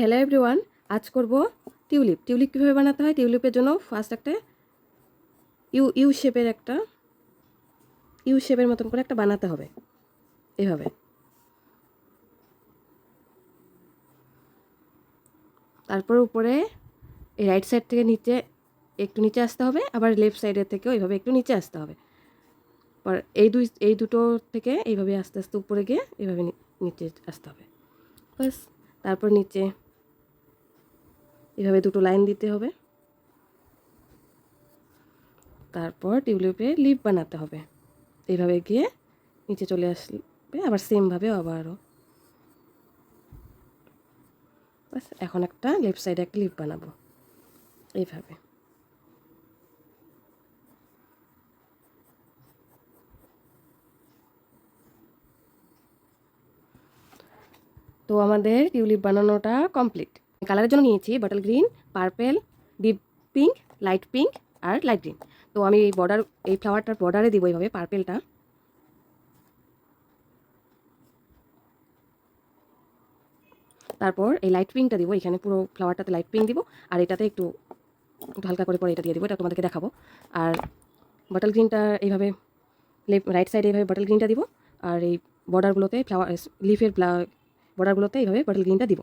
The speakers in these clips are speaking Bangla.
হ্যালো এভরিওয়ান, আজ করব টিউলিপ। টিউলিপ কীভাবে বানাতে হয়? টিউলিপের জন্য ফার্স্ট একটা ইউ শেপের মতন করে একটা বানাতে হবে এভাবে। তারপর উপরে এই রাইট সাইড থেকে নিচে একটু নিচে আসতে হবে, আবার লেফট সাইডের থেকেও এইভাবে একটু নিচে আসতে হবে। পর এই দুটো থেকে এইভাবে আস্তে আস্তে উপরে গিয়ে এইভাবে নিচে আসতে হবে বাস। তারপর নিচে এইভাবে দুটো লাইন দিতে হবে। তারপর টিউলিপে লিপ বানাতে হবে, এইভাবে গিয়ে নিচে চলে আসবে, আবার সেমভাবে আবারও বাস। এখন একটা লেফট সাইডে একটা লিপ বানাবো এইভাবে। তো আমাদের টিউলিপ বানানোটা কমপ্লিট। কালারের জন্য নিয়েছি bottle green, purple, deep pink, light pink আর লাইট গ্রিন। তো আমি এই ফ্লাওয়ারটার বর্ডারে দিব এইভাবে পার্পেলটা। তারপর এই লাইট পিঙ্কটা দিব, এখানে পুরো ফ্লাওয়ারটাতে লাইট পিঙ্ক দিব, আর এটাতে একটু হালকা করে পরে এটা দিয়ে দিব, এটা তোমাদেরকে দেখাবো। আর বটল গ্রিনটা এইভাবে রাইট সাইডে এইভাবে বটল গ্রিনটা দিব, আর এই বর্ডারগুলোতে লিফের বর্ডারগুলোতে এইভাবে বটল গ্রিনটা দিব।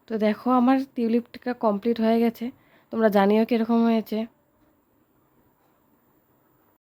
তো দেখো আমার টিউলিপটা কমপ্লিট হয়ে গেছে, তোমরা জানিও কীরকম হয়েছে।